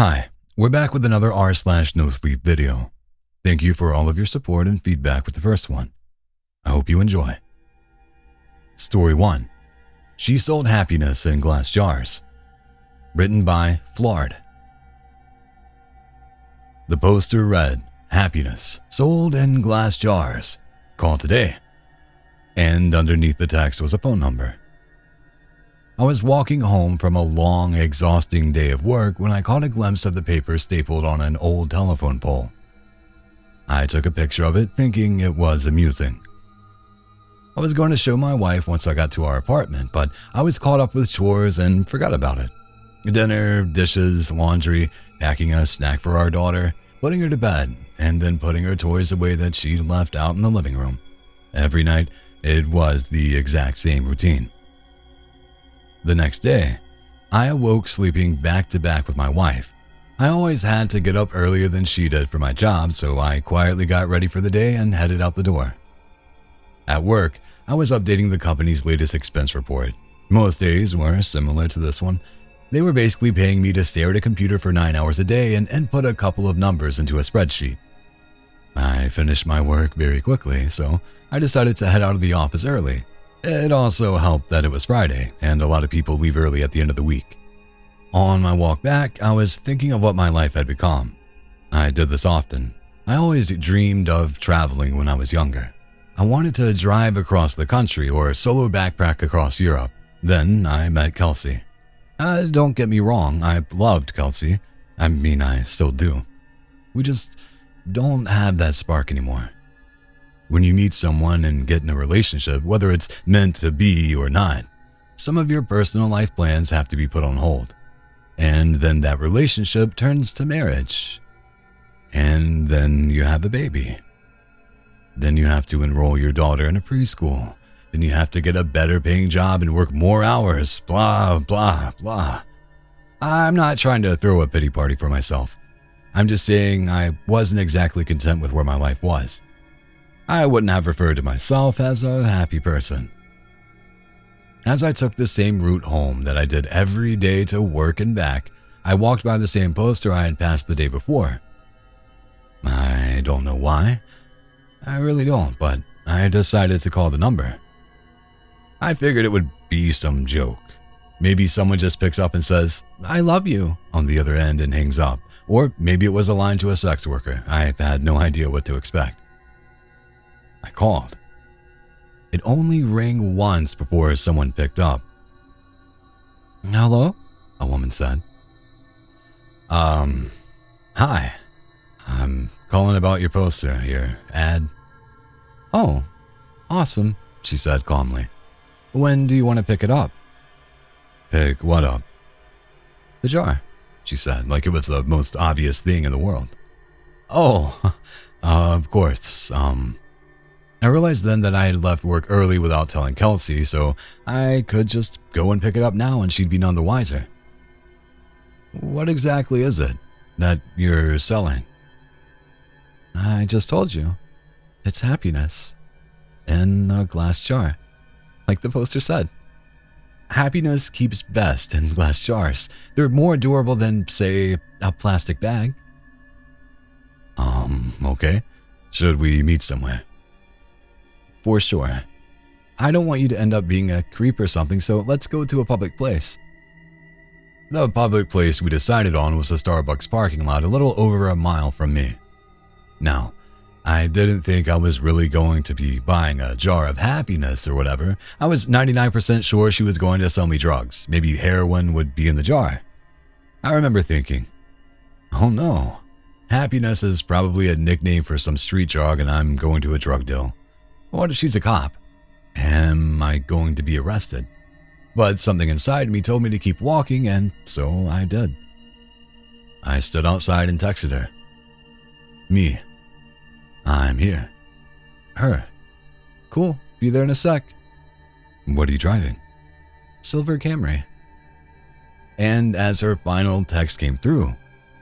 Hi, we're back with another r/nosleep video. Thank you for all of your support and feedback with the first one. I hope you enjoy. Story 1. She Sold Happiness in Glass Jars. Written by Flard. The poster read, "Happiness, sold in glass jars. Call today." And underneath the text was a phone number. I was walking home from a long, exhausting day of work when I caught a glimpse of the paper stapled on an old telephone pole. I took a picture of it, thinking it was amusing. I was going to show my wife once I got to our apartment, but I was caught up with chores and forgot about it. Dinner, dishes, laundry, packing a snack for our daughter, putting her to bed, and then putting her toys away that she'd left out in the living room. Every night, it was the exact same routine. The next day, I awoke sleeping back to back with my wife. I always had to get up earlier than she did for my job, so I quietly got ready for the day and headed out the door. At work, I was updating the company's latest expense report. Most days were similar to this one. They were basically paying me to stare at a computer for 9 hours a day and input a couple of numbers into a spreadsheet. I finished my work very quickly, so I decided to head out of the office early. It also helped that it was Friday, and a lot of people leave early at the end of the week. On my walk back, I was thinking of what my life had become. I did this often. I always dreamed of traveling when I was younger. I wanted to drive across the country or solo backpack across Europe. Then I met Kelsey. Don't get me wrong, I loved Kelsey. I still do. We just don't have that spark anymore. When you meet someone and get in a relationship, whether it's meant to be or not, some of your personal life plans have to be put on hold. And then that relationship turns to marriage. And then you have a baby. Then you have to enroll your daughter in a preschool. Then you have to get a better paying job and work more hours, blah, blah, blah. I'm not trying to throw a pity party for myself. I'm just saying I wasn't exactly content with where my life was. I wouldn't have referred to myself as a happy person. As I took the same route home that I did every day to work and back, I walked by the same poster I had passed the day before. I don't know why. I really don't, but I decided to call the number. I figured it would be some joke. Maybe someone just picks up and says, "I love you," on the other end and hangs up. Or maybe it was a line to a sex worker. I had no idea what to expect. I called. It only rang once before someone picked up. "Hello?" a woman said. Hi. I'm calling about your poster, your ad." "Oh, awesome," she said calmly. "When do you want to pick it up?" "Pick what up?" "The jar," she said, like it was the most obvious thing in the world. "Oh, of course, I realized then that I had left work early without telling Kelsey, so I could just go and pick it up now and she'd be none the wiser. "What exactly is it that you're selling?" "I just told you. It's happiness. In a glass jar. Like the poster said. Happiness keeps best in glass jars. They're more durable than, say, a plastic bag." Okay. Should we meet somewhere?" "For sure. I don't want you to end up being a creep or something, so let's go to a public place." The public place we decided on was a Starbucks parking lot a little over a mile from me. Now, I didn't think I was really going to be buying a jar of happiness or whatever. I was 99% sure she was going to sell me drugs. Maybe heroin would be in the jar. I remember thinking, oh no, happiness is probably a nickname for some street drug and I'm going to a drug deal. What if she's a cop? Am I going to be arrested? But something inside me told me to keep walking, and so I did. I stood outside and texted her. "Me. I'm here." Her. "Cool, be there in a sec." "What are you driving?" "Silver Camry." And as her final text came through,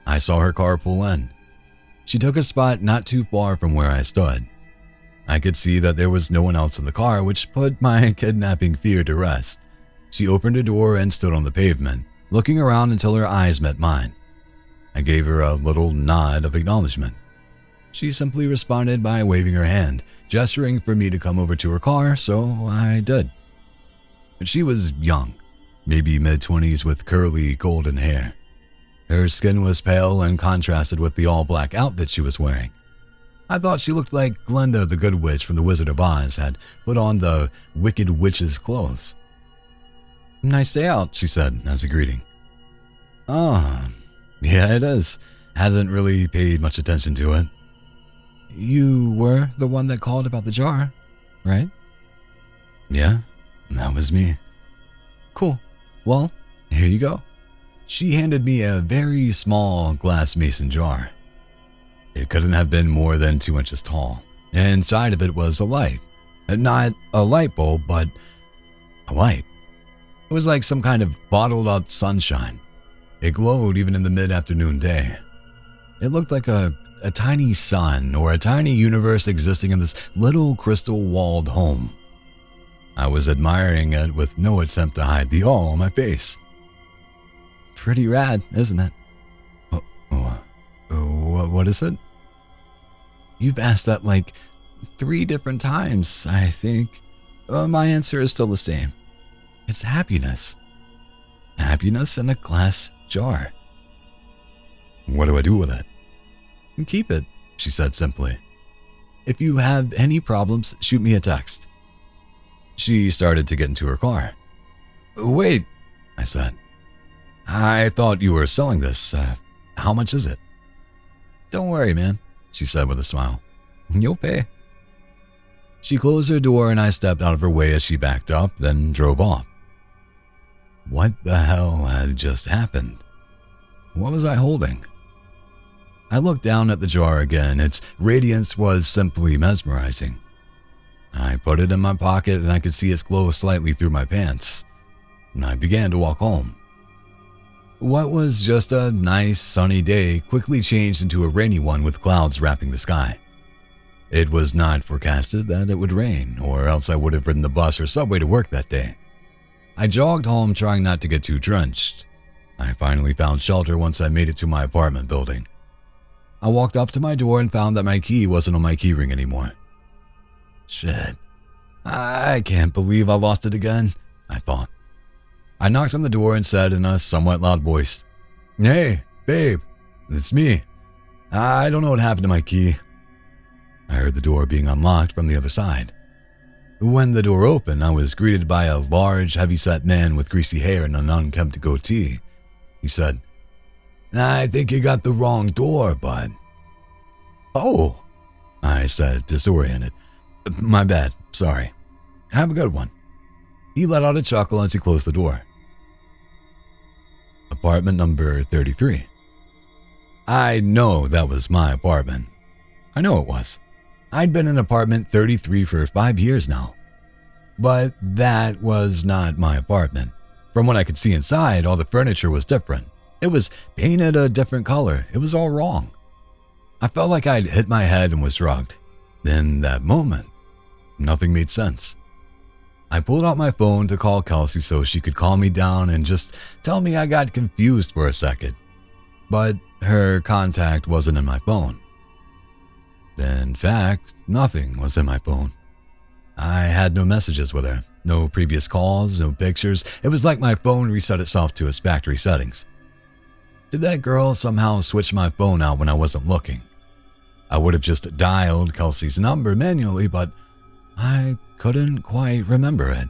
I saw her car pull in. She took a spot not too far from where I stood. I could see that there was no one else in the car, which put my kidnapping fear to rest. She opened a door and stood on the pavement, looking around until her eyes met mine. I gave her a little nod of acknowledgement. She simply responded by waving her hand, gesturing for me to come over to her car, so I did. She was young, maybe mid-20s with curly golden hair. Her skin was pale and contrasted with the all-black outfit she was wearing. I thought she looked like Glinda the Good Witch from The Wizard of Oz had put on the Wicked Witch's clothes. "Nice day out," she said as a greeting. "Oh, yeah, it is. Hadn't really paid much attention to it." "You were the one that called about the jar, right?" "Yeah, that was me." "Cool. Well, here you go." She handed me a very small glass mason jar. It couldn't have been more than 2 inches tall. Inside of it was a light. Not a light bulb, but a light. It was like some kind of bottled up sunshine. It glowed even in the mid-afternoon day. It looked like a tiny sun or a tiny universe existing in this little crystal-walled home. I was admiring it with no attempt to hide the awe on my face. "Pretty rad, isn't it?" What is it?" "You've asked that like 3 different times, I think. My answer is still the same. It's happiness. Happiness in a glass jar." "What do I do with it?" "Keep it," she said simply. "If you have any problems, shoot me a text." She started to get into her car. "Wait," I said. "I thought you were selling this. How much is it?" "Don't worry, man," she said with a smile. "You'll pay." She closed her door and I stepped out of her way as she backed up, then drove off. What the hell had just happened? What was I holding? I looked down at the jar again. Its radiance was simply mesmerizing. I put it in my pocket and I could see its glow slightly through my pants. And I began to walk home. What was just a nice sunny day quickly changed into a rainy one with clouds wrapping the sky. It was not forecasted that it would rain, or else I would have ridden the bus or subway to work that day. I jogged home trying not to get too drenched. I finally found shelter once I made it to my apartment building. I walked up to my door and found that my key wasn't on my keyring anymore. Shit. I can't believe I lost it again, I thought. I knocked on the door and said in a somewhat loud voice, "Hey, babe, it's me. I don't know what happened to my key." I heard the door being unlocked from the other side. When the door opened, I was greeted by a large, heavy-set man with greasy hair and an unkempt goatee. He said, "I think you got the wrong door, bud." "Oh," I said, disoriented. "My bad, sorry. Have a good one." He let out a chuckle as he closed the door. Apartment number 33. I know that was my apartment. I know it was. I'd been in apartment 33 for 5 years now. But that was not my apartment. From what I could see inside, all the furniture was different. It was painted a different color. It was all wrong. I felt like I'd hit my head and was drugged. In that moment, nothing made sense. I pulled out my phone to call Kelsey so she could calm me down and just tell me I got confused for a second. But her contact wasn't in my phone. In fact, nothing was in my phone. I had no messages with her, no previous calls, no pictures. It was like my phone reset itself to its factory settings. Did that girl somehow switch my phone out when I wasn't looking? I would have just dialed Kelsey's number manually, but I couldn't quite remember it.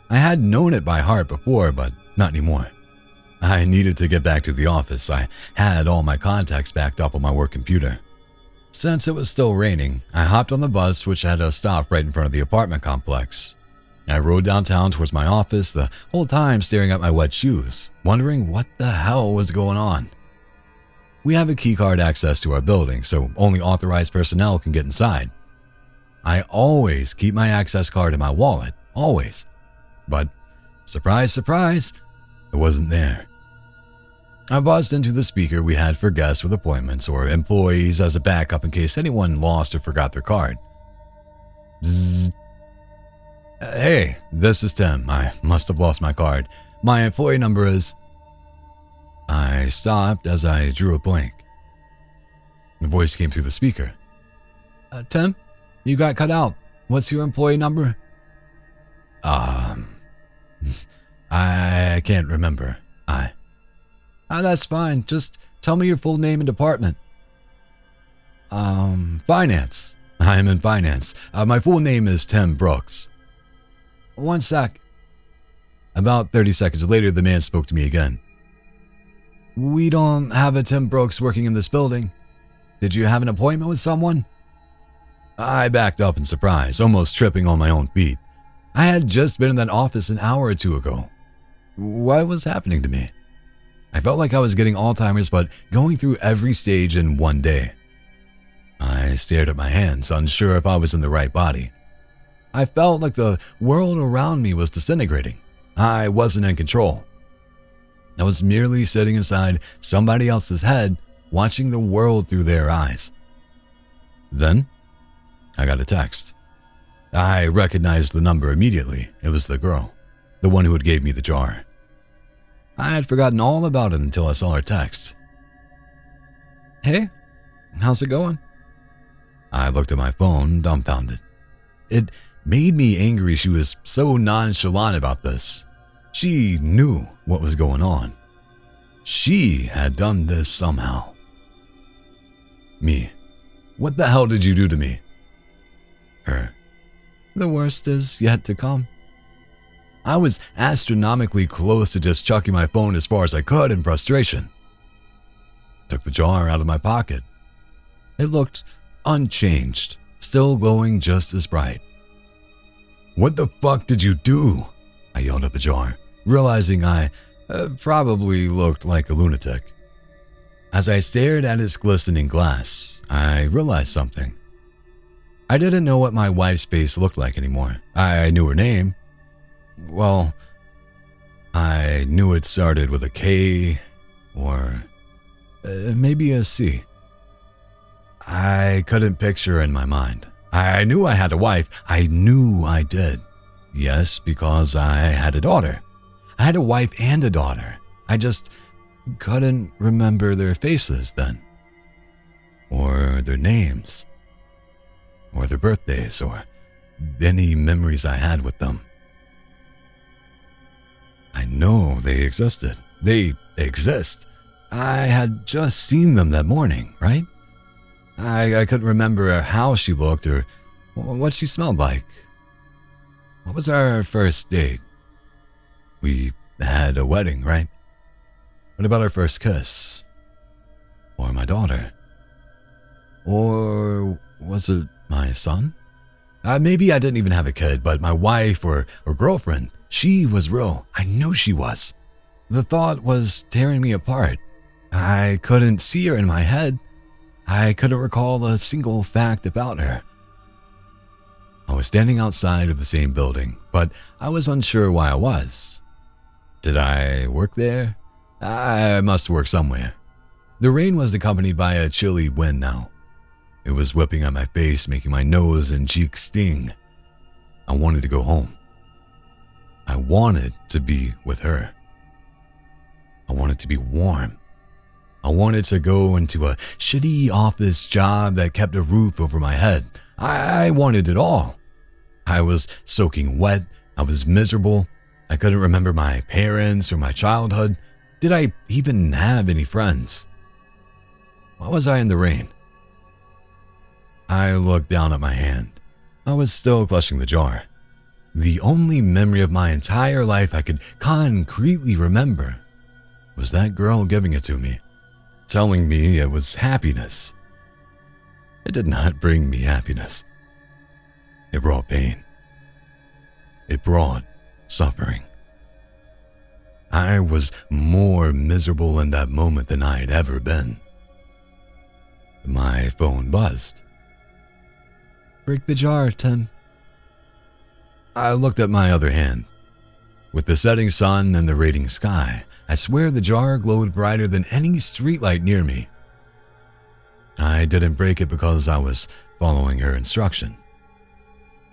I had known it by heart before, but not anymore. I needed to get back to the office. I had all my contacts backed up on my work computer. Since it was still raining, I hopped on the bus, which had a stop right in front of the apartment complex. I rode downtown towards my office, the whole time staring at my wet shoes, wondering what the hell was going on. We have a keycard access to our building, so only authorized personnel can get inside. I always keep my access card in my wallet, always. But, surprise, surprise, it wasn't there. I buzzed into the speaker we had for guests with appointments or employees as a backup in case anyone lost or forgot their card. Bzzz. "Hey, this is Tim. I must have lost my card. My employee number is..." I stopped as I drew a blank. The voice came through the speaker. Tim, you got cut out. What's your employee number? I can't remember. That's fine. Just tell me your full name and department. Finance. I am in finance. My full name is Tim Brooks. One sec. About 30 seconds later, the man spoke to me again. We don't have a Tim Brooks working in this building. Did you have an appointment with someone? I backed up in surprise, almost tripping on my own feet. I had just been in that office an hour or two ago. What was happening to me? I felt like I was getting Alzheimer's, but going through every stage in one day. I stared at my hands, unsure if I was in the right body. I felt like the world around me was disintegrating. I wasn't in control. I was merely sitting inside somebody else's head, watching the world through their eyes. Then, I got a text. I recognized the number immediately. It was the girl, the one who had gave me the jar. I had forgotten all about it until I saw her text. Hey, how's it going? I looked at my phone, dumbfounded. It made me angry she was so nonchalant about this. She knew what was going on. She had done this somehow. Me. What the hell did you do to me? Her. The worst is yet to come. I was astronomically close to just chucking my phone as far as I could in frustration. Took the jar out of my pocket. It looked unchanged, still glowing just as bright. What the fuck did you do? I yelled at the jar, realizing I probably looked like a lunatic. As I stared at its glistening glass, I realized something. I didn't know what my wife's face looked like anymore. I knew her name. Well, I knew it started with a K or maybe a C. I couldn't picture her in my mind. I knew I had a wife. I knew I did. Yes, because I had a daughter. I had a wife and a daughter. I just couldn't remember their faces then. Or their names. Or their birthdays, or any memories I had with them. I know they existed. They exist. I had just seen them that morning, right? I couldn't remember how she looked or what she smelled like. What was our first date? We had a wedding, right? What about our first kiss? Or my daughter? Or was it my son? Maybe I didn't even have a kid, but my wife or girlfriend, she was real. I knew she was. The thought was tearing me apart. I couldn't see her in my head. I couldn't recall a single fact about her. I was standing outside of the same building, but I was unsure why I was. Did I work there? I must work somewhere. The rain was accompanied by a chilly wind now. It was whipping at my face, making my nose and cheeks sting. I wanted to go home. I wanted to be with her. I wanted to be warm. I wanted to go into a shitty office job that kept a roof over my head. I wanted it all. I was soaking wet. I was miserable. I couldn't remember my parents or my childhood. Did I even have any friends? Why was I in the rain? I looked down at my hand. I was still clutching the jar. The only memory of my entire life I could concretely remember was that girl giving it to me, telling me it was happiness. It did not bring me happiness. It brought pain. It brought suffering. I was more miserable in that moment than I had ever been. My phone buzzed. Break the jar, Tim. I looked at my other hand. With the setting sun and the radiant sky, I swear the jar glowed brighter than any streetlight near me. I didn't break it because I was following her instruction.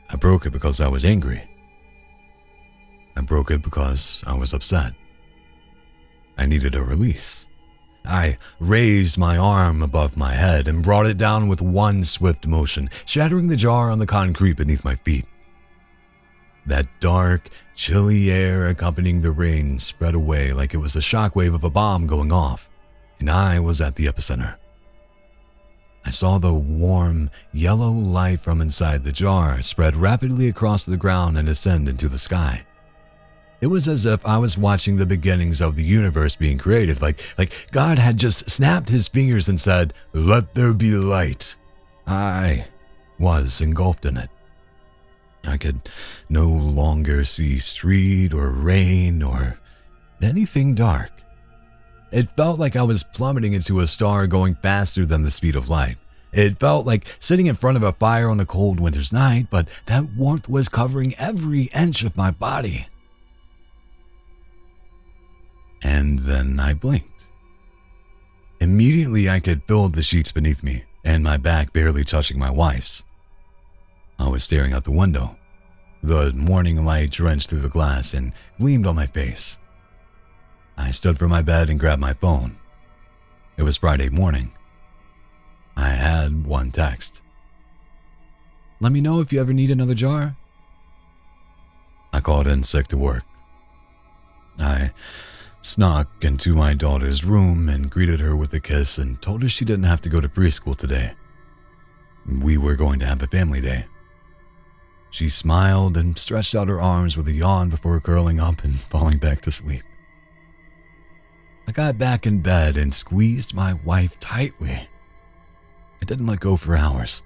I broke it because I was angry. I broke it because I was upset. I needed a release. I raised my arm above my head and brought it down with one swift motion, shattering the jar on the concrete beneath my feet. That dark, chilly air accompanying the rain spread away like it was the shockwave of a bomb going off, and I was at the epicenter. I saw the warm, yellow light from inside the jar spread rapidly across the ground and ascend into the sky. It was as if I was watching the beginnings of the universe being created, like God had just snapped his fingers and said, "Let there be light." I was engulfed in it. I could no longer see street or rain or anything dark. It felt like I was plummeting into a star going faster than the speed of light. It felt like sitting in front of a fire on a cold winter's night, but that warmth was covering every inch of my body. And then I blinked. Immediately I could feel the sheets beneath me and my back barely touching my wife's. I was staring out the window. The morning light drenched through the glass and gleamed on my face. I stood from my bed and grabbed my phone. It was Friday morning. I had one text. "Let me know if you ever need another jar." I called in sick to work. I snuck into my daughter's room and greeted her with a kiss and told her she didn't have to go to preschool today. We were going to have a family day. She smiled and stretched out her arms with a yawn before curling up and falling back to sleep. I got back in bed and squeezed my wife tightly. I didn't let go for hours.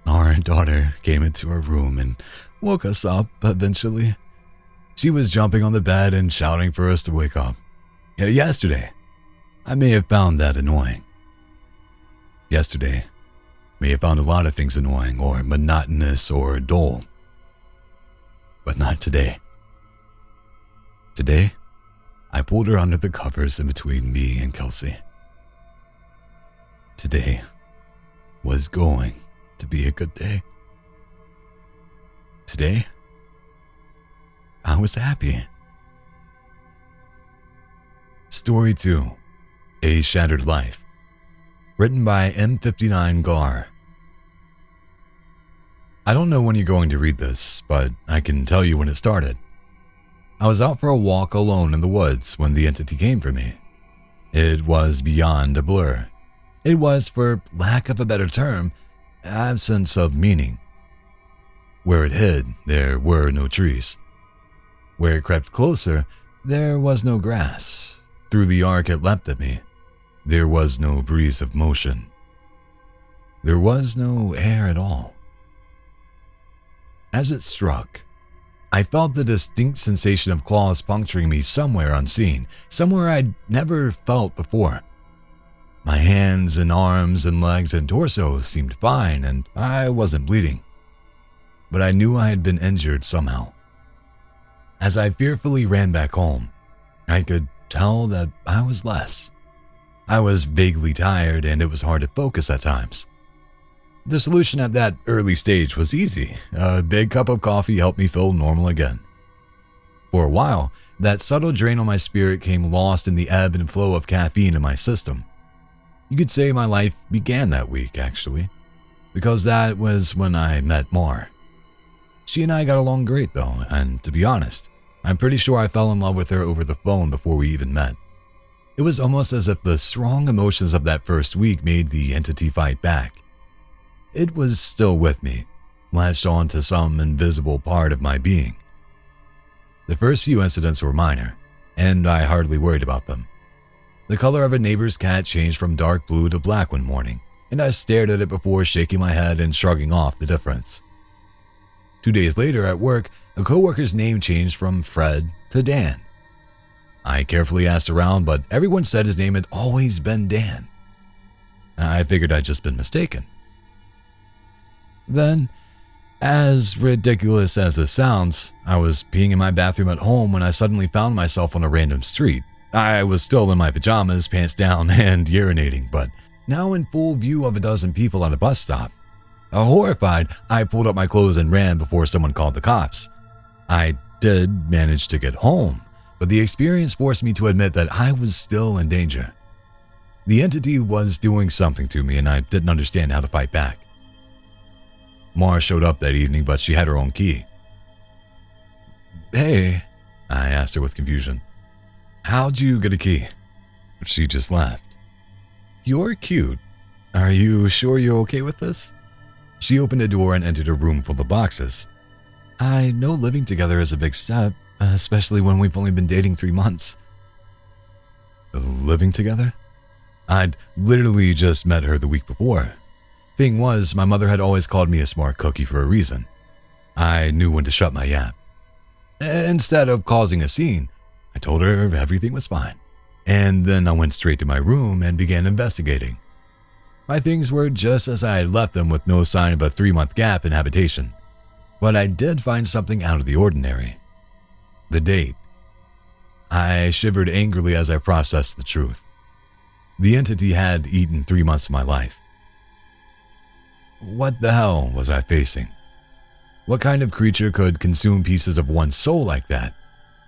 Our daughter came into our room and woke us up eventually. She was jumping on the bed and shouting for us to wake up. Yesterday, I may have found that annoying. Yesterday, may have found a lot of things annoying or monotonous or dull. But not today. Today, I pulled her under the covers in between me and Kelsey. Today was going to be a good day. Today, I was happy. Story 2, A Shattered Life. Written by M59 Gar. I don't know when you're going to read this, but I can tell you when it started. I was out for a walk alone in the woods when the entity came for me. It was beyond a blur. It was, for lack of a better term, absence of meaning. Where it hid, there were no trees. Where it crept closer, there was no grass. Through the arc it leapt at me. There was no breeze of motion. There was no air at all. As it struck, I felt the distinct sensation of claws puncturing me somewhere unseen, somewhere I'd never felt before. My hands and arms and legs and torso seemed fine and I wasn't bleeding. But I knew I had been injured somehow. As I fearfully ran back home, I could tell that I was less. I was vaguely tired and it was hard to focus at times. The solution at that early stage was easy. A big cup of coffee helped me feel normal again. For a while, that subtle drain on my spirit came lost in the ebb and flow of caffeine in my system. You could say my life began that week, actually, because that was when I met Mar. She and I got along great though, and to be honest, I'm pretty sure I fell in love with her over the phone before we even met. It was almost as if the strong emotions of that first week made the entity fight back. It was still with me, latched on to some invisible part of my being. The first few incidents were minor, and I hardly worried about them. The color of a neighbor's cat changed from dark blue to black one morning, and I stared at it before shaking my head and shrugging off the difference. 2 days later at work, a coworker's name changed from Fred to Dan. I carefully asked around, but everyone said his name had always been Dan. I figured I'd just been mistaken. Then, as ridiculous as this sounds, I was peeing in my bathroom at home when I suddenly found myself on a random street. I was still in my pajamas, pants down, and urinating, but now in full view of a dozen people at a bus stop. Horrified, I pulled up my clothes and ran before someone called the cops. I did manage to get home, but the experience forced me to admit that I was still in danger. The entity was doing something to me and I didn't understand how to fight back. Mara showed up that evening, but she had her own key. "Hey," I asked her with confusion. "How'd you get a key?" She just laughed. "You're cute. Are you sure you're okay with this?" She opened the door and entered a room full of boxes. "I know living together is a big step, especially when we've only been dating 3 months. Living together? I'd literally just met her the week before. Thing was, my mother had always called me a smart cookie for a reason. I knew when to shut my yap. Instead of causing a scene, I told her everything was fine. And then I went straight to my room and began investigating. My things were just as I had left them, with no sign of a 3-month gap in habitation. But I did find something out of the ordinary. The date. I shivered angrily as I processed the truth. The entity had eaten 3 months of my life. What the hell was I facing? What kind of creature could consume pieces of one's soul like that?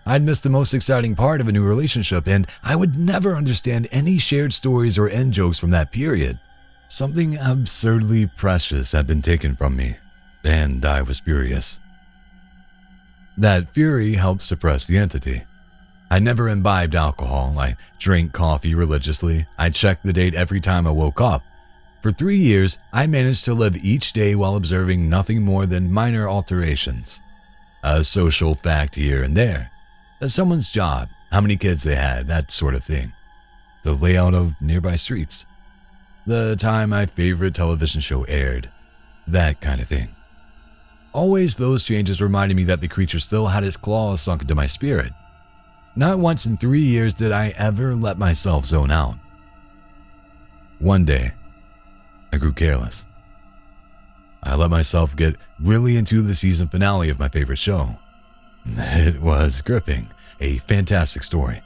I'd missed the most exciting part of a new relationship, and I would never understand any shared stories or end jokes from that period. Something absurdly precious had been taken from me, and I was furious. That fury helped suppress the entity. I never imbibed alcohol. I drank coffee religiously. I checked the date every time I woke up. For 3 years, I managed to live each day while observing nothing more than minor alterations. A social fact here and there. Someone's job, how many kids they had, that sort of thing. The layout of nearby streets. The time my favorite television show aired. That kind of thing. Always those changes reminded me that the creature still had its claws sunk into my spirit. Not once in 3 years did I ever let myself zone out. One day, I grew careless. I let myself get really into the season finale of my favorite show. It was gripping, a fantastic story.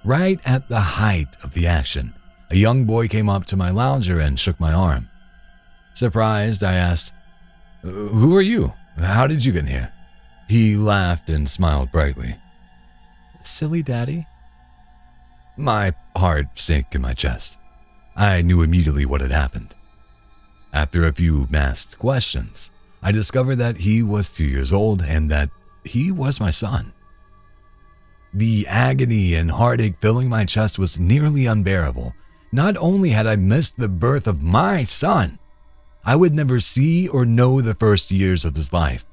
Right at the height of the action, a young boy came up to my lounger and shook my arm. Surprised, I asked, "Who are you? How did you get in here?" He laughed and smiled brightly. "Silly daddy." My heart sank in my chest. I knew immediately what had happened. After a few masked questions, I discovered that he was 2 years old and that he was my son. The agony and heartache filling my chest was nearly unbearable. Not only had I missed the birth of my son, I would never see or know the first years of his life.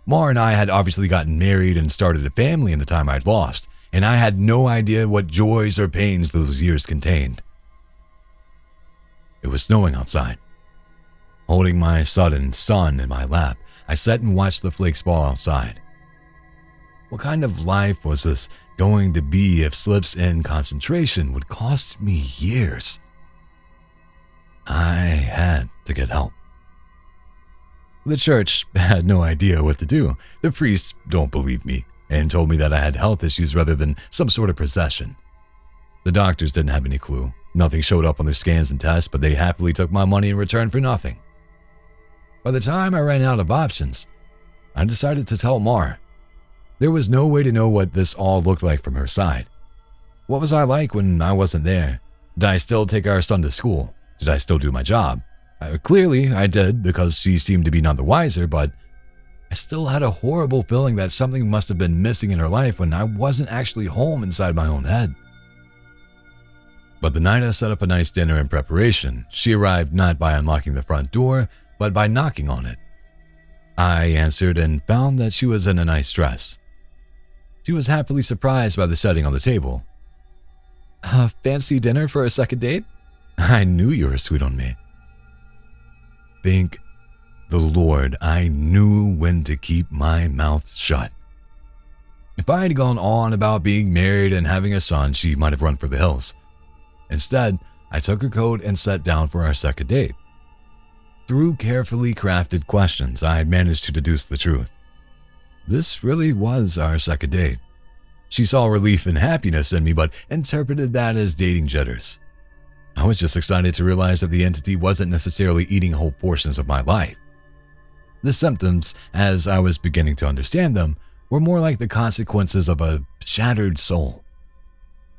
Mar and I had obviously gotten married and started a family in the time I'd lost, and I had no idea what joys or pains those years contained. It was snowing outside. Holding my sudden son in my lap, I sat and watched the flakes fall outside. What kind of life was this going to be if slips in concentration would cost me years? I had to get help. The church had no idea what to do. The priests don't believe me and told me that I had health issues rather than some sort of possession. The doctors didn't have any clue. Nothing showed up on their scans and tests, but they happily took my money in return for nothing. By the time I ran out of options, I decided to tell Mar. There was no way to know what this all looked like from her side. What was I like when I wasn't there? Did I still take our son to school? Did I still do my job? Clearly, I did, because she seemed to be none the wiser, but I still had a horrible feeling that something must have been missing in her life when I wasn't actually home inside my own head. But the night I set up a nice dinner in preparation, she arrived not by unlocking the front door, but by knocking on it. I answered and found that she was in a nice dress. She was happily surprised by the setting on the table. "A fancy dinner for a second date? I knew you were sweet on me." Thank the Lord, I knew when to keep my mouth shut. If I had gone on about being married and having a son, she might have run for the hills. Instead, I took her coat and sat down for our second date. Through carefully crafted questions, I managed to deduce the truth. This really was our second date. She saw relief and happiness in me, but interpreted that as dating jitters. I was just excited to realize that the entity wasn't necessarily eating whole portions of my life. The symptoms, as I was beginning to understand them, were more like the consequences of a shattered soul.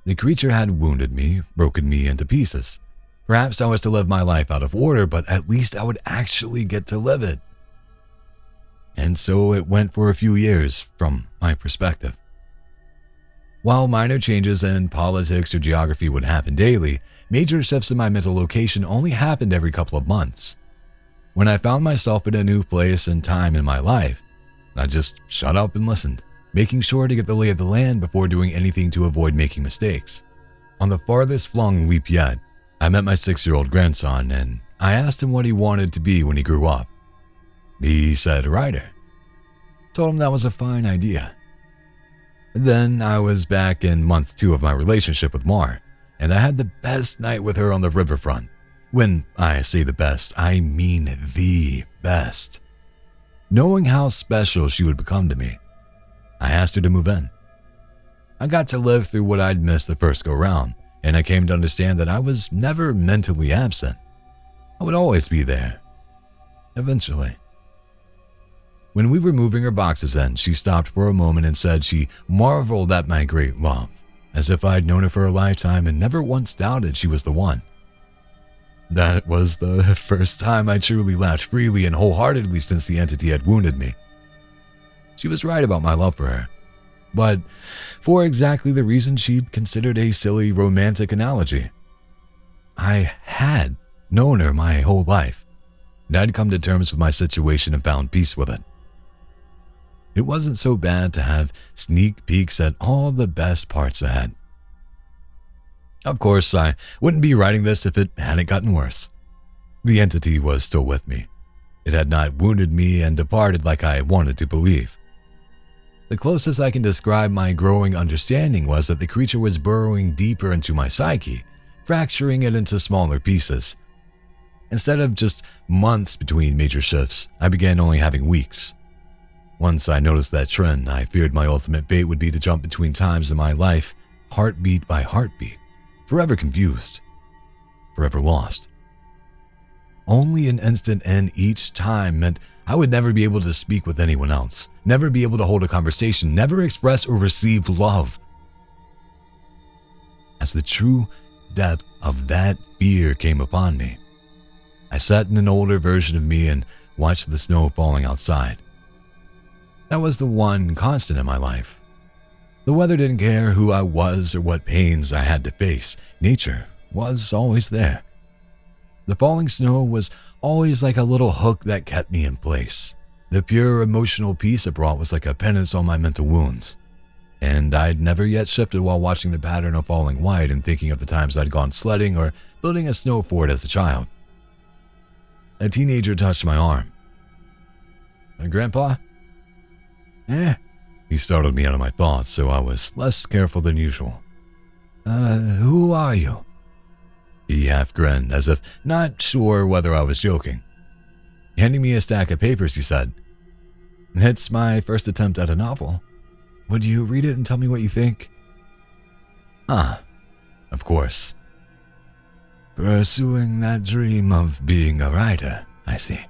The creature had wounded me, broken me into pieces. Perhaps I was to live my life out of order, but at least I would actually get to live it. And so it went for a few years, from my perspective. While minor changes in politics or geography would happen daily, major shifts in my mental location only happened every couple of months. When I found myself in a new place and time in my life, I just shut up and listened, making sure to get the lay of the land before doing anything to avoid making mistakes. On the farthest flung leap yet, I met my 6-year-old grandson and I asked him what he wanted to be when he grew up. He said writer. Told him that was a fine idea. Then I was back in month 2 of my relationship with Mar, and I had the best night with her on the riverfront. When I say the best, I mean the best. Knowing how special she would become to me, I asked her to move in. I got to live through what I'd missed the first go-round, and I came to understand that I was never mentally absent. I would always be there. Eventually. When we were moving her boxes in, she stopped for a moment and said she marveled at my great love, as if I'd known her for a lifetime and never once doubted she was the one. That was the first time I truly laughed freely and wholeheartedly since the entity had wounded me. She was right about my love for her, but for exactly the reason she'd considered a silly romantic analogy. I had known her my whole life, and I'd come to terms with my situation and found peace with it. It wasn't so bad to have sneak peeks at all the best parts ahead. Of course, I wouldn't be writing this if it hadn't gotten worse. The entity was still with me. It had not wounded me and departed like I wanted to believe. The closest I can describe my growing understanding was that the creature was burrowing deeper into my psyche, fracturing it into smaller pieces. Instead of just months between major shifts, I began only having weeks. Once I noticed that trend, I feared my ultimate fate would be to jump between times in my life, heartbeat by heartbeat, forever confused, forever lost. Only an instant in each time meant I would never be able to speak with anyone else, never be able to hold a conversation, never express or receive love. As the true depth of that fear came upon me, I sat in an older version of me and watched the snow falling outside. That was the one constant in my life. The weather didn't care who I was or what pains I had to face. Nature was always there. The falling snow was always like a little hook that kept me in place. The pure emotional peace it brought was like a penance on my mental wounds. And I'd never yet shifted while watching the pattern of falling white and thinking of the times I'd gone sledding or building a snow fort as a child. A teenager touched my arm. Grandpa? He startled me out of my thoughts, so I was less careful than usual. Who are you? He half grinned, as if not sure whether I was joking. Handing me a stack of papers, he said, "It's my first attempt at a novel. Would you read it and tell me what you think?" Of course. Pursuing that dream of being a writer, I see.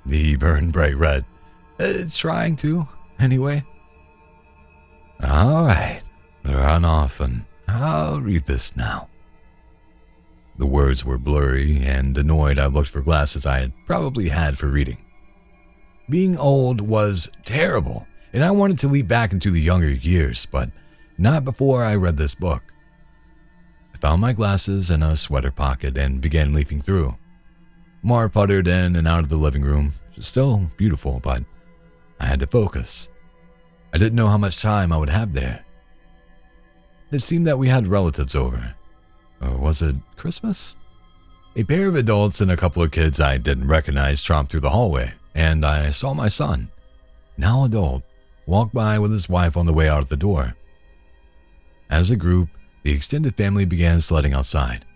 He burned bright red. Trying to, anyway. All right, run off and I'll read this now. The words were blurry, and annoyed I looked for glasses I had probably had for reading. Being old was terrible, and I wanted to leap back into the younger years, but not before I read this book. I found my glasses in a sweater pocket and began leafing through. Mar puttered in and out of the living room, still beautiful, but I had to focus. I didn't know how much time I would have there. It seemed that we had relatives over. Or was it Christmas? A pair of adults and a couple of kids I didn't recognize tromped through the hallway, and I saw my son, now adult, walk by with his wife on the way out of the door. As a group, the extended family began sledding outside.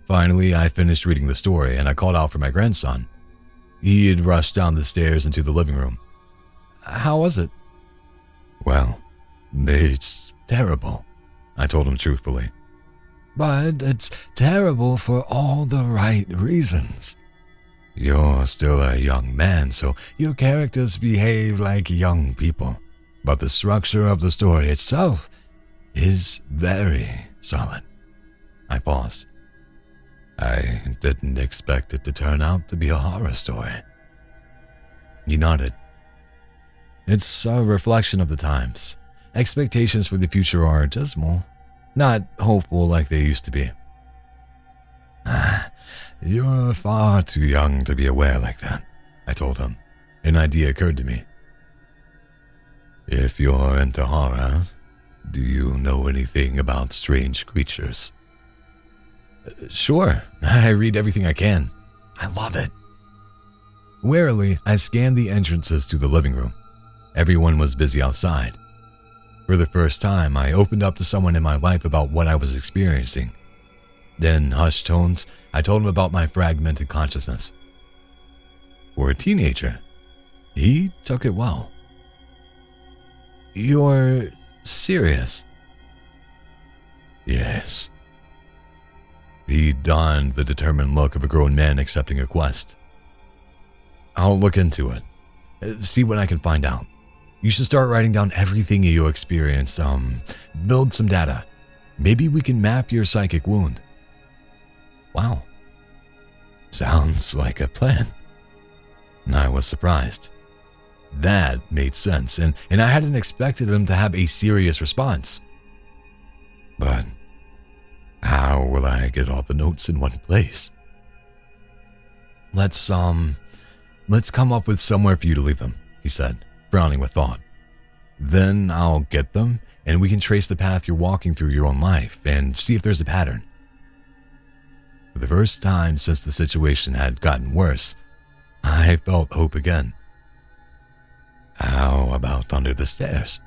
Finally, I finished reading the story and I called out for my grandson. He had rushed down the stairs into the living room. How was it? Well, it's terrible, I told him truthfully. But it's terrible for all the right reasons. You're still a young man, so your characters behave like young people. but the structure of the story itself is very solid. I paused. I didn't expect it to turn out to be a horror story. He nodded. It's a reflection of the times. Expectations for the future are dismal, not hopeful like they used to be. You're far too young to be aware like that, I told him. An idea occurred to me. If you're into horror, do you know anything about strange creatures? Sure, I read everything I can. I love it. Warily, I scanned the entrances to the living room. Everyone was busy outside. For the first time, I opened up to someone in my life about what I was experiencing. Then, hushed tones, I told him about my fragmented consciousness. For a teenager, he took it well. You're serious? Yes. He donned the determined look of a grown man accepting a quest. I'll look into it. See what I can find out. You should start writing down everything you experienced. Build some data. Maybe we can map your psychic wound. Wow. Sounds like a plan. And I was surprised. That made sense, and I hadn't expected him to have a serious response. But how will I get all the notes in one place? Let's come up with somewhere for you to leave them, he said, frowning with thought. Then I'll get them, and we can trace the path you're walking through your own life and see if there's a pattern. For the first time since the situation had gotten worse, I felt hope again. How about under the stairs?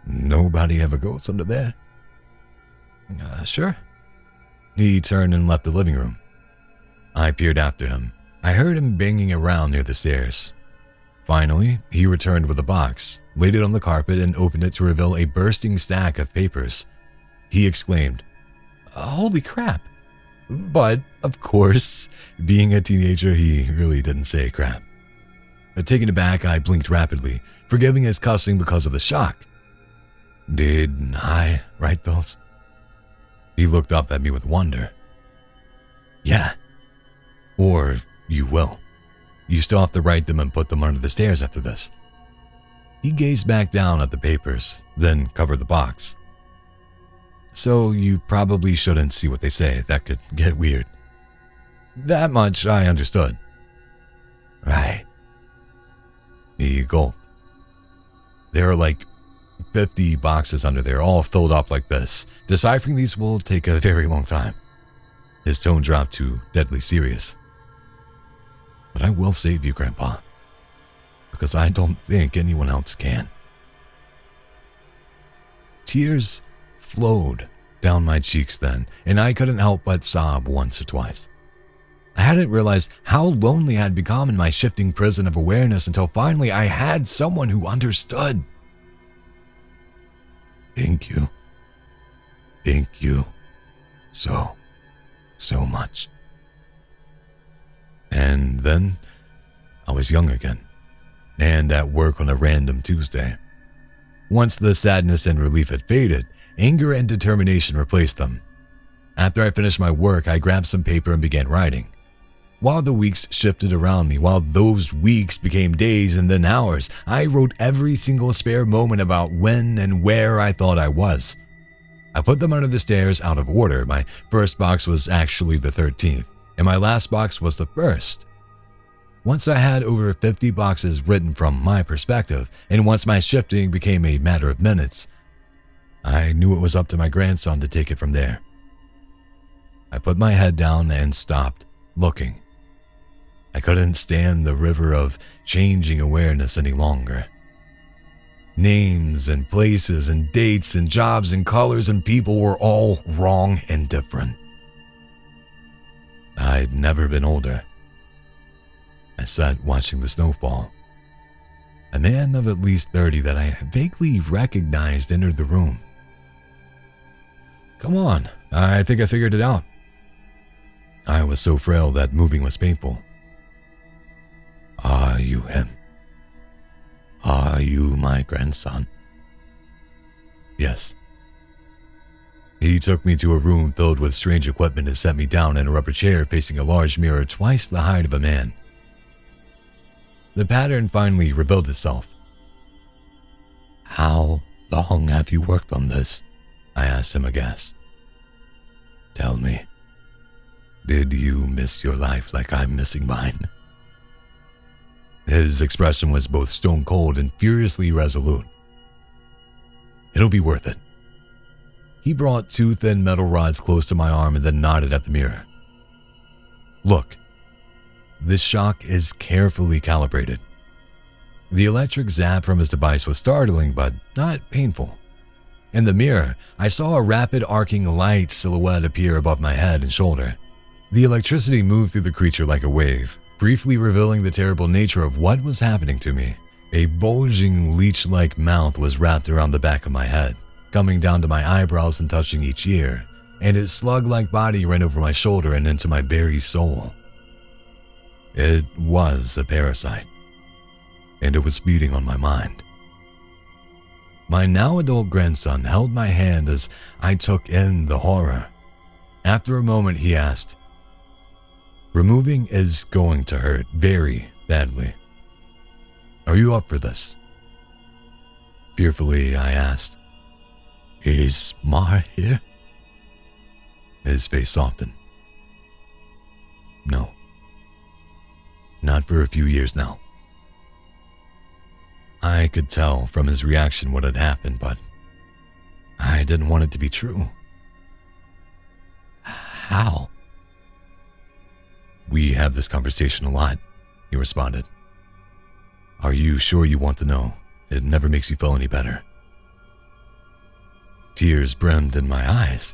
Nobody ever goes under there. Sure. He turned and left the living room. I peered after him. I heard him banging around near the stairs. Finally, he returned with a box, laid it on the carpet, and opened it to reveal a bursting stack of papers. He exclaimed, "Holy crap!" But, of course, being a teenager, he really didn't say crap. Taken aback, I blinked rapidly, forgiving his cussing because of the shock. Did I write those? He looked up at me with wonder. Yeah. Or you will. You still have to write them and put them under the stairs after this. He gazed back down at the papers, then covered the box. So you probably shouldn't see what they say. That could get weird. That much I understood. Right. He gulped. There are like 50 boxes under there, all filled up like this. Deciphering these will take a very long time. His tone dropped to deadly serious. But I will save you, Grandpa, because I don't think anyone else can. Tears flowed down my cheeks then, and I couldn't help but sob once or twice. I hadn't realized how lonely I had become in my shifting prison of awareness until finally I had someone who understood. Thank you. Thank you so much. And then I was young again, and at work on a random Tuesday. Once the sadness and relief had faded, anger and determination replaced them. After I finished my work, I grabbed some paper and began writing. While the weeks shifted around me, while those weeks became days and then hours, I wrote every single spare moment about when and where I thought I was. I put them under the stairs out of order. My first box was actually the 13th, and my last box was the first. Once I had over 50 boxes written from my perspective, and once my shifting became a matter of minutes, I knew it was up to my grandson to take it from there. I put my head down and stopped looking. I couldn't stand the river of changing awareness any longer. Names and places and dates and jobs and colors and people were all wrong and different. I'd never been older. I sat watching the snowfall. A man of at least 30 that I vaguely recognized entered the room. Come on, I think I figured it out. I was so frail that moving was painful. Are you him? Are you my grandson? Yes. He took me to a room filled with strange equipment and set me down in a rubber chair facing a large mirror twice the height of a man. The pattern finally revealed itself. How long have you worked on this? I asked him aghast. Tell me, did you miss your life like I'm missing mine? His expression was both stone cold and furiously resolute. It'll be worth it. He brought 2 thin metal rods close to my arm and then nodded at the mirror. Look, this shock is carefully calibrated. The electric zap from his device was startling but not painful. In the mirror, I saw a rapid arcing light silhouette appear above my head and shoulder. The electricity moved through the creature like a wave, briefly revealing the terrible nature of what was happening to me. A bulging leech-like mouth was wrapped around the back of my head, coming down to my eyebrows and touching each ear, and its slug-like body ran over my shoulder and into my very soul. It was a parasite, and it was feeding on my mind. My now-adult grandson held my hand as I took in the horror. After a moment, he asked, "Removing is going to hurt very badly. Are you up for this?" Fearfully, I asked, "Is Mar here?" His face softened. No. Not for a few years now. I could tell from his reaction what had happened, but I didn't want it to be true. How? We have this conversation a lot, he responded. Are you sure you want to know? It never makes you feel any better. Tears brimmed in my eyes.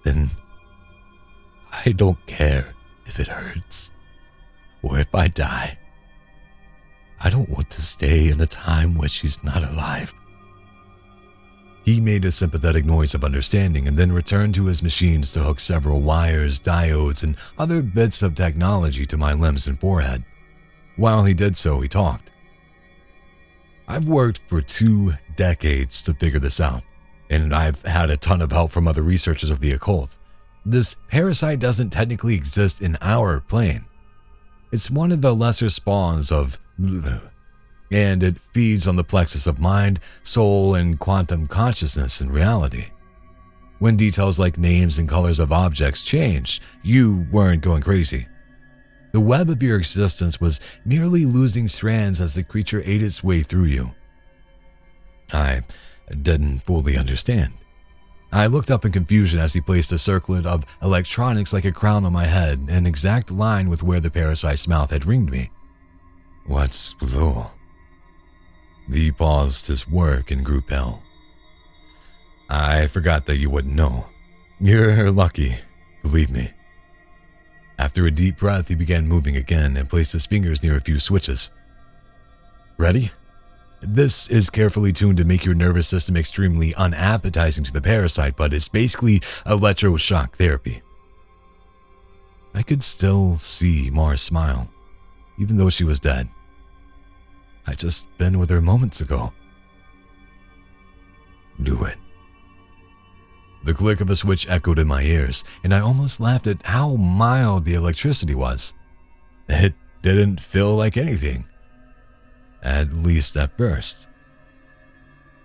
Then I don't care if it hurts or if I die. I don't want to stay in a time where she's not alive. He made a sympathetic noise of understanding and then returned to his machines to hook several wires, diodes, and other bits of technology to my limbs and forehead. While he did so, he talked. I've worked for 2 decades to figure this out, and I've had a ton of help from other researchers of the occult. This parasite doesn't technically exist in our plane. It's one of the lesser spawns of and it feeds on the plexus of mind, soul, and quantum consciousness in reality. When details like names and colors of objects changed, you weren't going crazy. The web of your existence was merely losing strands as the creature ate its way through you. I didn't fully understand. I looked up in confusion as he placed a circlet of electronics like a crown on my head, in exact line with where the parasite's mouth had ringed me. What's below? He paused his work and grew pale. I forgot that you wouldn't know. You're lucky, believe me. After a deep breath, he began moving again and placed his fingers near a few switches. Ready? This is carefully tuned to make your nervous system extremely unappetizing to the parasite, but it's basically electroshock therapy. I could still see Mars smile, even though she was dead. I'd just been with her moments ago. Do it. The click of a switch echoed in my ears, and I almost laughed at how mild the electricity was. It didn't feel like anything. At least at first.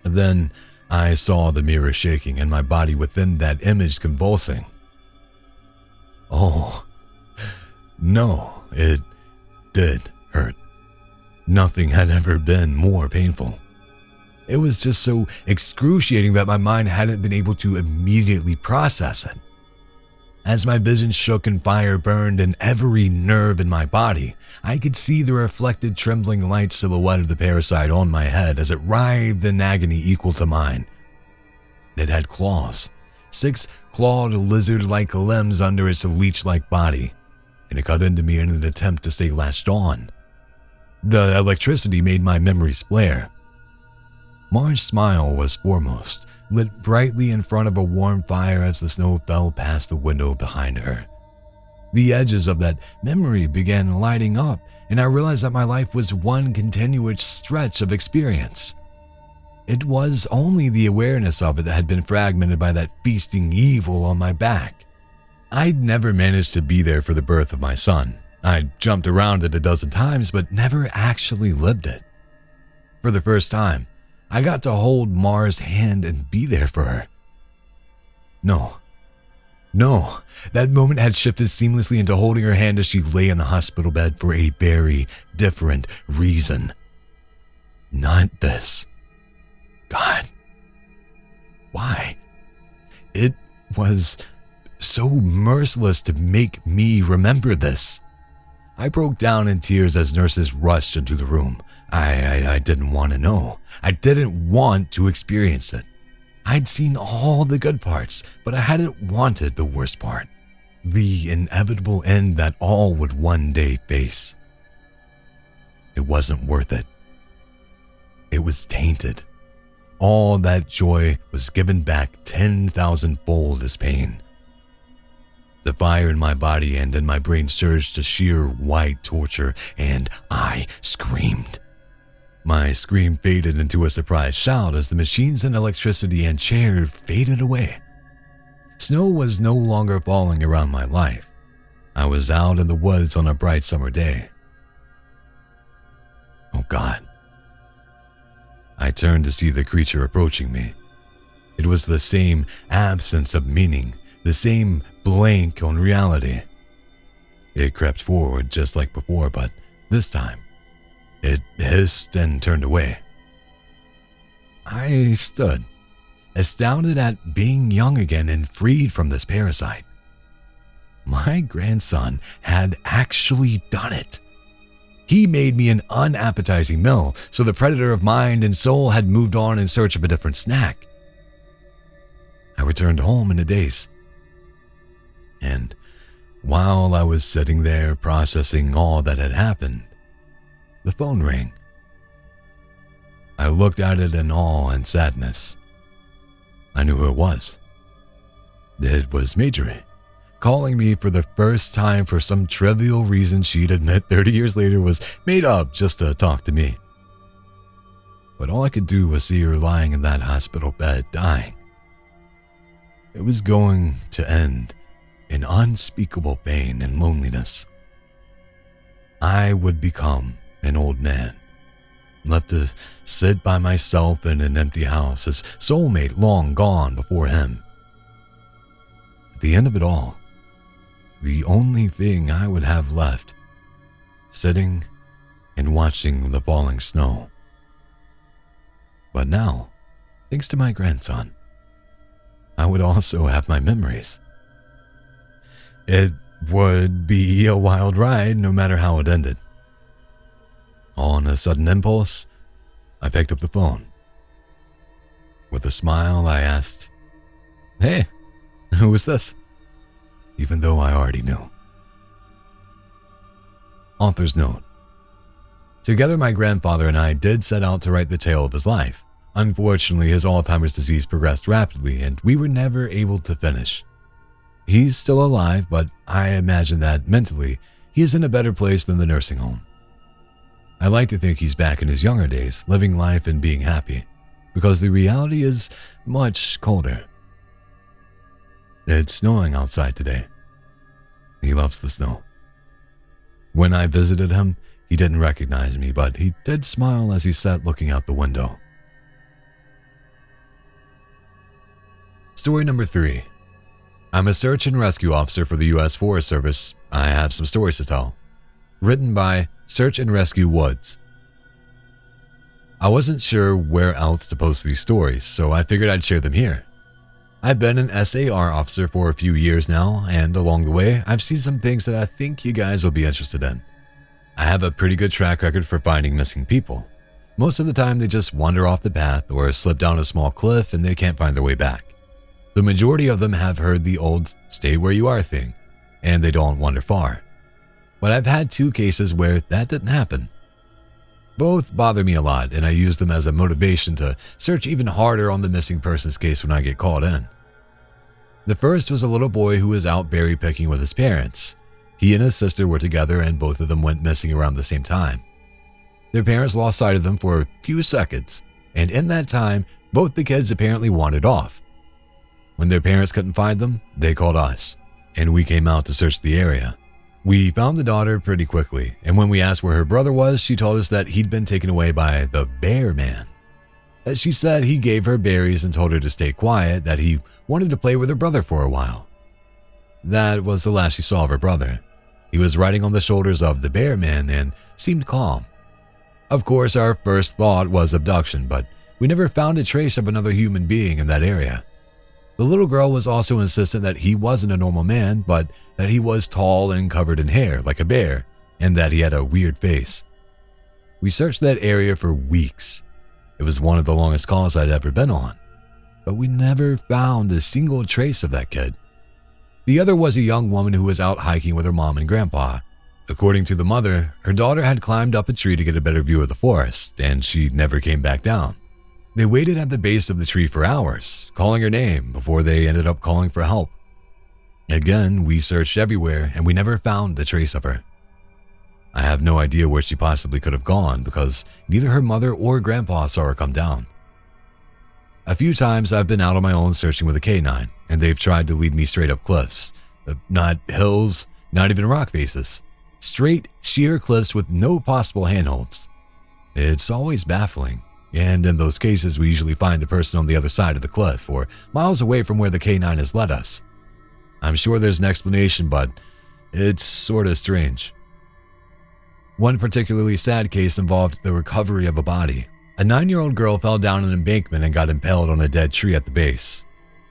Then I saw the mirror shaking and my body within that image convulsing. Oh, no, it did hurt. Nothing had ever been more painful. It was just so excruciating that my mind hadn't been able to immediately process it. As my vision shook and fire burned in every nerve in my body, I could see the reflected trembling light silhouette of the parasite on my head as it writhed in agony equal to mine. It had claws, 6 clawed lizard-like limbs under its leech-like body, and it cut into me in an attempt to stay latched on. The electricity made my memories flare. Marge's smile was foremost, lit brightly in front of a warm fire as the snow fell past the window behind her. The edges of that memory began lighting up, and I realized that my life was one continuous stretch of experience. It was only the awareness of it that had been fragmented by that feasting evil on my back. I'd never managed to be there for the birth of my son. I'd jumped around it a dozen times, but never actually lived it. For the first time, I got to hold Mars' hand and be there for her. No, that moment had shifted seamlessly into holding her hand as she lay in the hospital bed for a very different reason. Not this. God, why? It was so merciless to make me remember this. I broke down in tears as nurses rushed into the room. I didn't want to know. I didn't want to experience it. I'd seen all the good parts, but I hadn't wanted the worst part. The inevitable end that all would one day face. It wasn't worth it. It was tainted. All that joy was given back 10,000-fold as pain. The fire in my body and in my brain surged to sheer white torture, and I screamed. My scream faded into a surprised shout as the machines and electricity and chair faded away. Snow was no longer falling around my life. I was out in the woods on a bright summer day. Oh God. I turned to see the creature approaching me. It was the same absence of meaning, the same blank on reality. It crept forward just like before, but this time, it hissed and turned away. I stood, astounded at being young again and freed from this parasite. My grandson had actually done it. He made me an unappetizing meal, so the predator of mind and soul had moved on in search of a different snack. I returned home in a daze. And while I was sitting there processing all that had happened, the phone rang. I looked at it in awe and sadness. I knew who it was. It was Marjorie, calling me for the first time for some trivial reason she'd admit 30 years later was made up just to talk to me. But all I could do was see her lying in that hospital bed, dying. It was going to end in unspeakable pain and loneliness. I would become an old man, left to sit by myself in an empty house, his soulmate long gone before him. At the end of it all, the only thing I would have left, sitting and watching the falling snow. But now, thanks to my grandson, I would also have my memories. It would be a wild ride no matter how it ended. On a sudden impulse, I picked up the phone. With a smile, I asked, "Hey, who is this?" Even though I already knew. Author's note. Together, my grandfather and I did set out to write the tale of his life. Unfortunately, his Alzheimer's disease progressed rapidly, and we were never able to finish. He's still alive, but I imagine that mentally, he is in a better place than the nursing home. I like to think he's back in his younger days, living life and being happy, because the reality is much colder. It's snowing outside today. He loves the snow. When I visited him, he didn't recognize me, but he did smile as he sat looking out the window. Story number 3. I'm a search and rescue officer for the U.S. Forest Service. I have some stories to tell. Written by Search and Rescue Woods. I wasn't sure where else to post these stories, so I figured I'd share them here. I've been an SAR officer for a few years now, and along the way, I've seen some things that I think you guys will be interested in. I have a pretty good track record for finding missing people. Most of the time, they just wander off the path or slip down a small cliff and they can't find their way back. The majority of them have heard the old "stay where you are" thing, and they don't wander far. But I've had 2 cases where that didn't happen. Both bother me a lot, and I use them as a motivation to search even harder on the missing persons case when I get called in. The first was a little boy who was out berry picking with his parents. He and his sister were together and both of them went missing around the same time. Their parents lost sight of them for a few seconds, and in that time, both the kids apparently wandered off. When their parents couldn't find them, they called us, and we came out to search the area. We found the daughter pretty quickly, and when we asked where her brother was, she told us that he'd been taken away by the bear man. She said he gave her berries and told her to stay quiet, that he wanted to play with her brother for a while. That was the last she saw of her brother. He was riding on the shoulders of the bear man and seemed calm. Of course, our first thought was abduction, but we never found a trace of another human being in that area. The little girl was also insistent that he wasn't a normal man, but that he was tall and covered in hair like a bear, and that he had a weird face. We searched that area for weeks. It was one of the longest calls I'd ever been on, but we never found a single trace of that kid. The other was a young woman who was out hiking with her mom and grandpa. According to the mother, her daughter had climbed up a tree to get a better view of the forest, and she never came back down. They waited at the base of the tree for hours, calling her name before they ended up calling for help. Again, we searched everywhere and we never found a trace of her. I have no idea where she possibly could have gone because neither her mother or grandpa saw her come down. A few times I've been out on my own searching with a K9, and they've tried to lead me straight up cliffs. Not hills, not even rock faces. Straight, sheer cliffs with no possible handholds. It's always baffling. And in those cases, we usually find the person on the other side of the cliff or miles away from where the K9 has led us. I'm sure there's an explanation, but it's sort of strange. One particularly sad case involved the recovery of a body. A 9-year-old girl fell down an embankment and got impaled on a dead tree at the base.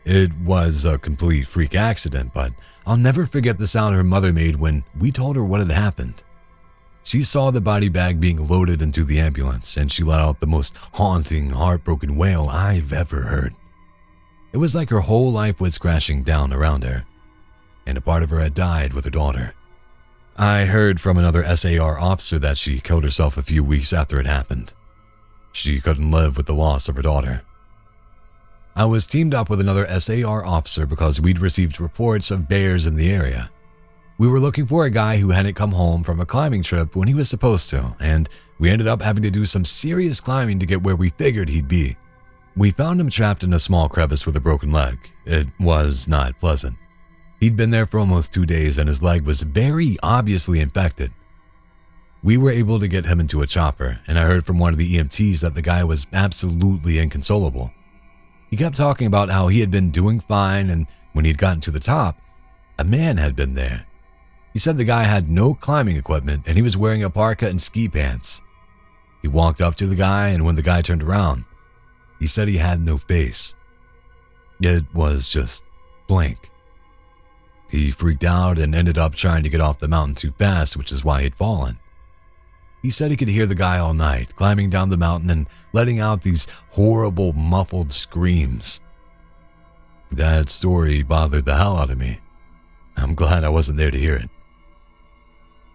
It was a complete freak accident, but I'll never forget the sound her mother made when we told her what had happened. She saw the body bag being loaded into the ambulance, and she let out the most haunting, heartbroken wail I've ever heard. It was like her whole life was crashing down around her, and a part of her had died with her daughter. I heard from another SAR officer that she killed herself a few weeks after it happened. She couldn't live with the loss of her daughter. I was teamed up with another SAR officer because we'd received reports of bears in the area. We were looking for a guy who hadn't come home from a climbing trip when he was supposed to, and we ended up having to do some serious climbing to get where we figured he'd be. We found him trapped in a small crevice with a broken leg. It was not pleasant. He'd been there for almost 2 days and his leg was very obviously infected. We were able to get him into a chopper, and I heard from one of the EMTs that the guy was absolutely inconsolable. He kept talking about how he had been doing fine, and when he'd gotten to the top, a man had been there. He said the guy had no climbing equipment and he was wearing a parka and ski pants. He walked up to the guy, and when the guy turned around, he said he had no face. It was just blank. He freaked out and ended up trying to get off the mountain too fast, which is why he'd fallen. He said he could hear the guy all night, climbing down the mountain and letting out these horrible muffled screams. That story bothered the hell out of me. I'm glad I wasn't there to hear it.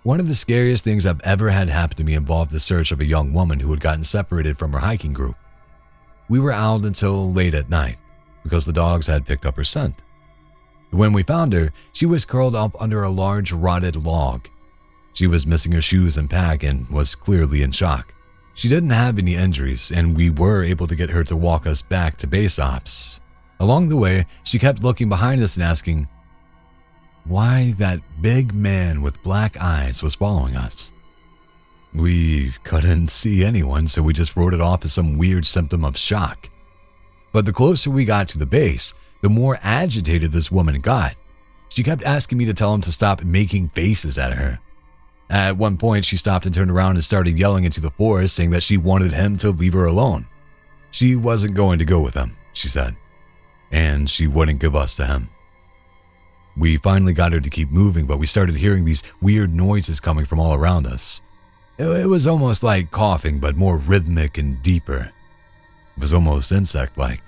One of the scariest things I've ever had happen to me involved the search of a young woman who had gotten separated from her hiking group. We were out until late at night because the dogs had picked up her scent. When we found her, she was curled up under a large rotted log. She was missing her shoes and pack and was clearly in shock. She didn't have any injuries, and we were able to get her to walk us back to base ops. Along the way, she kept looking behind us and asking why that big man with black eyes was following us. We couldn't see anyone, so we just wrote it off as some weird symptom of shock. But the closer we got to the base, the more agitated this woman got. She kept asking me to tell him to stop making faces at her. At one point, she stopped and turned around and started yelling into the forest, saying that she wanted him to leave her alone. She wasn't going to go with him, she said, and she wouldn't give us to him. We finally got her to keep moving, but we started hearing these weird noises coming from all around us. It was almost like coughing, but more rhythmic and deeper. It was almost insect-like.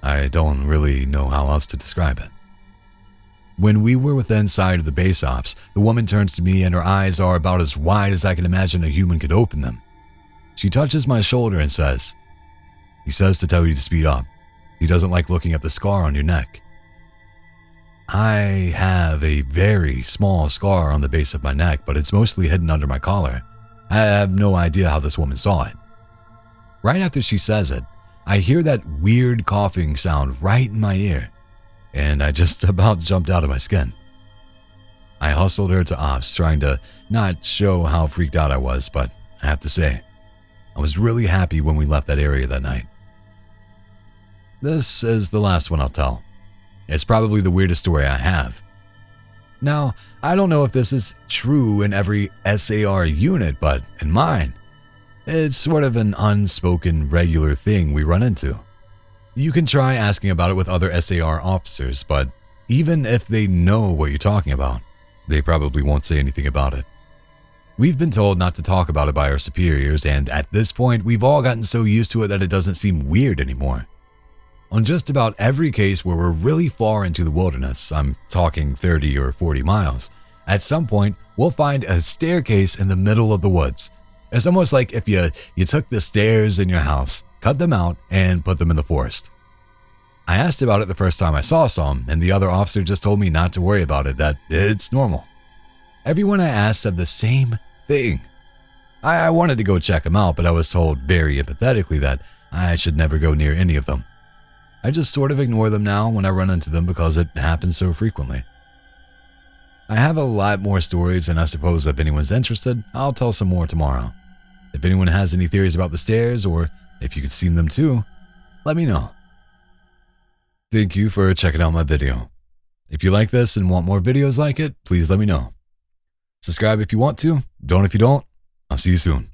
I don't really know how else to describe it. When we were within sight of the base ops, the woman turns to me and her eyes are about as wide as I can imagine a human could open them. She touches my shoulder and says, "He says to tell you to speed up. He doesn't like looking at the scar on your neck." I have a very small scar on the base of my neck, but it's mostly hidden under my collar. I have no idea how this woman saw it. Right after she says it, I hear that weird coughing sound right in my ear, and I just about jumped out of my skin. I hustled her to ops, trying to not show how freaked out I was, but I have to say, I was really happy when we left that area that night. This is the last one I'll tell. It's probably the weirdest story I have. Now, I don't know if this is true in every SAR unit, but in mine, it's sort of an unspoken regular thing we run into. You can try asking about it with other SAR officers, but even if they know what you're talking about, they probably won't say anything about it. We've been told not to talk about it by our superiors, and at this point, we've all gotten so used to it that it doesn't seem weird anymore. On just about every case where we're really far into the wilderness, I'm talking 30 or 40 miles, at some point, we'll find a staircase in the middle of the woods. It's almost like if you took the stairs in your house, cut them out, and put them in the forest. I asked about it the first time I saw some, and the other officer just told me not to worry about it, that it's normal. Everyone I asked said the same thing. I wanted to go check them out, but I was told very empathetically that I should never go near any of them. I just sort of ignore them now when I run into them because it happens so frequently. I have a lot more stories, and I suppose if anyone's interested, I'll tell some more tomorrow. If anyone has any theories about the stairs, or if you could see them too, let me know. Thank you for checking out my video. If you like this and want more videos like it, please let me know. Subscribe if you want to, don't if you don't. I'll see you soon.